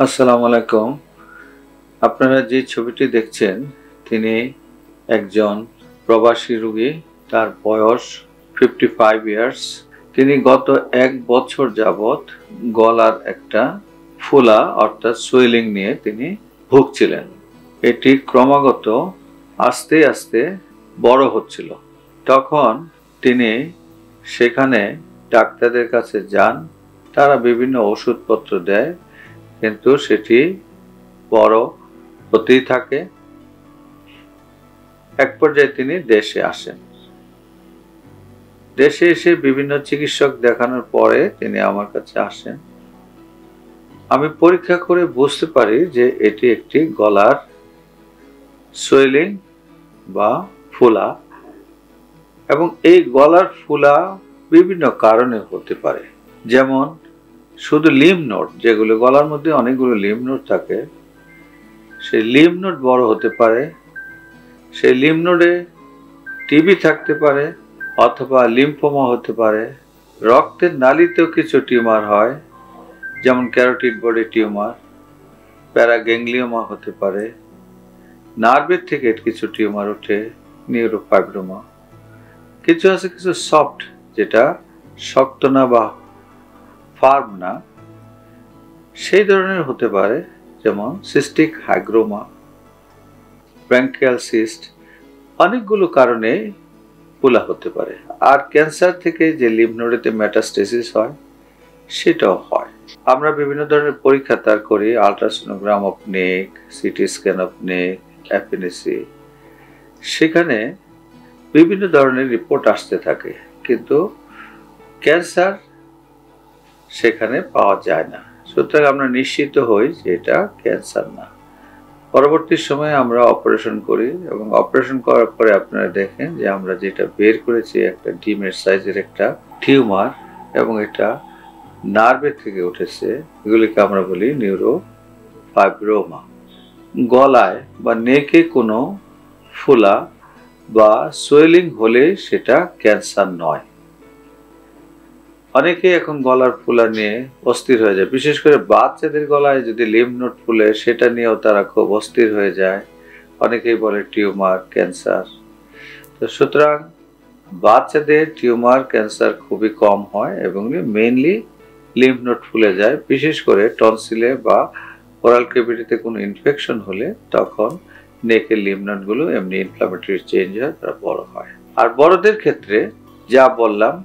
আসসালামু আলাইকুম। আপনারা যে ছবিটি দেখছেন তিনি একজন প্রবাসী রোগী। তার বয়স 55 ইয়ার্স। তিনি গত 1 বছর যাবৎ গলার একটা ফোলা অর্থাৎ সুয়েলিং নিয়ে তিনি ভুগছিলেন। এটি ক্রমাগত আস্তে আস্তে বড় হচ্ছিল। তখন তিনি সেখানে ডাক্তারদের কাছে যান। তারা বিভিন্ন ওষুধপত্র দেয়, কিন্তু সেটি বড় হতেই থাকে। এক পর্যায়ে তিনি দেশে আসেন। দেশে এসে বিভিন্ন চিকিৎসক দেখানোর পরে তিনি আমার কাছে আসেন। আমি পরীক্ষা করে বুঝতে পারি যে এটি একটি গলার সুয়েলিং বা ফোলা, এবং এই গলার ফোলা বিভিন্ন কারণে হতে পারে। যেমন শুধু লিম্ফ নোড, যেগুলো গলার মধ্যে অনেকগুলো লিম্ফ নোড থাকে, সেই লিম্ফ নোড বড় হতে পারে। সেই লিম্ফ নোডে টিবি থাকতে পারে, অথবা লিম্ফোমা হতে পারে। রক্তের নালীতেও কিছু টিউমার হয়, যেমন ক্যারোটিড বডি টিউমার, প্যারাগ্যাংলিওমা হতে পারে। নার্ভের থেকে কিছু টিউমার ওঠে, নিউরোফাইব্রোমা। কিছু আছে কিছু সফট, যেটা শক্ত না বা ফার্ম না, সেই ধরনের হতে পারে, যেমন সিস্টিক হাইগ্রোমা, ব্রঙ্কিয়াল সিস্ট। অনেকগুলো কারণে ফোলা হতে পারে। আর ক্যান্সার থেকে যে লিম্ফ নোডেতে মেটাস্টেসিস হয়, সেটাও হয়। আমরা বিভিন্ন ধরনের পরীক্ষা তার করি, ultrasonogram of neck, CT scan of neck, অ্যাপিনেসি। সেখানে বিভিন্ন ধরনের রিপোর্ট আসতে থাকে, কিন্তু ক্যান্সার সেখানে পাওয়া যায় না। সুতরাং আমরা নিশ্চিত হই যে এটা ক্যান্সার না। পরবর্তী সময়ে আমরা অপারেশন করি, এবং অপারেশন করার পরে আপনারা দেখেন যে আমরা যেটা বের করেছি একটা ডিমের সাইজের একটা টিউমার, এবং এটা নার্ভের থেকে উঠেছে। এগুলিকে আমরা বলি নিউরোফাইব্রোমা। গলায় বা নেকে কোনো ফোলা বা সোয়েলিং হলে সেটা ক্যান্সার নয়। অনেকে এখন গলার ফোলা নিয়ে অস্থির হয়ে যায়, বিশেষ করে বাচ্চাদের গলায় যদি লিম্ফ নোড ফুলে, সেটা নিয়েও তারা খুব অস্থির হয়ে যায়। অনেকেই বলে টিউমার, ক্যান্সার। তো সুতরাং বাচ্চাদের টিউমার, ক্যান্সার খুবই কম হয়, এবং মেইনলি লিম্ফ নোড ফুলে যায়। বিশেষ করে টনসিলে বা ওরাল ক্যাভিটিতে কোনো ইনফেকশন হলে তখন নেকের লিম্ফ নোডগুলো এমনি ইনফ্লামেটরি চেঞ্জ হয়, তারা বড় হয়। আর বড়দের ক্ষেত্রে যা বললাম,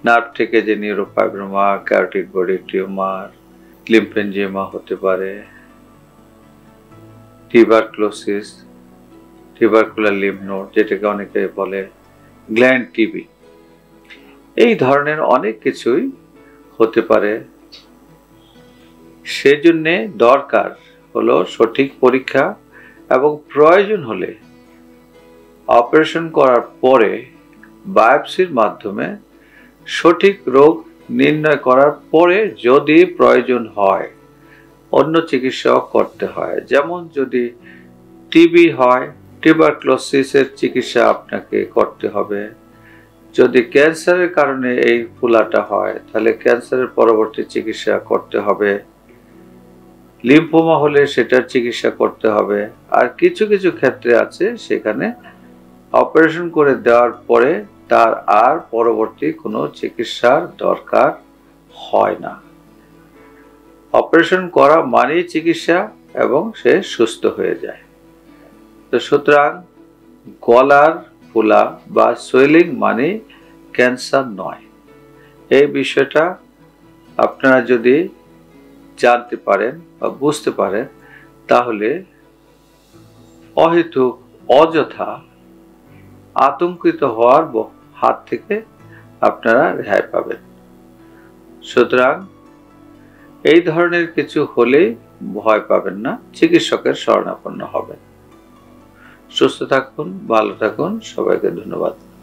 নার্ভ থেকে যে নিউরোফাইব্রোমা, ক্যারোটিড বডি টিউমার, লিম্ফেঞ্জিওমা হতে পারে, টিউবারকুলোসিস, টিউবারকুলার লিম্ফ নোড, যেটাকে অনেকে বলে গ্ল্যান্ড টিবি, এই ধরনের অনেক কিছুই হতে পারে। সেজন্য দরকার হলো সঠিক পরীক্ষা, এবং প্রয়োজন হলে অপারেশন করার পরে বায়োপসির মাধ্যমে সঠিক রোগ নির্ণয় করার পরে যদি প্রয়োজন হয় অন্য চিকিৎসা করতে হয়। যেমন যদি টিবি হয়, টিউবারকুলোসিসের চিকিৎসা আপনাকে করতে হবে। যদি ক্যান্সারের কারণে এই ফোলাটা হয়, তাহলে ক্যান্সারের পরবর্তী চিকিৎসা করতে হবে। লিম্ফোমা হলে সেটার চিকিৎসা করতে হবে। আর কিছু কিছু ক্ষেত্রে আছে সেখানে অপারেশন করে দেওয়ার পরে তার আর পরবর্তী কোনো চিকিৎসার দরকার হয় না। অপারেশন করা মানেই চিকিৎসা, এবং সে সুস্থ হয়ে যায়। তো সুতরাং গলার ফোলা বা সোয়েলিং মানে ক্যান্সার নয়। এই বিষয়টা আপনারা যদি জানতে পারেন বা বুঝতে পারেন, তাহলে অহেতুক অযথা আতঙ্কিত হওয়ার হাত থেকে আপনারা রেহাই পাবেন। সুতরাং এই ধরনের কিছু হলেই ভয় পাবেন না, চিকিৎসকের শরণাপন্ন হবেন। সুস্থ থাকুন, ভালো থাকুন। সবাইকে ধন্যবাদ।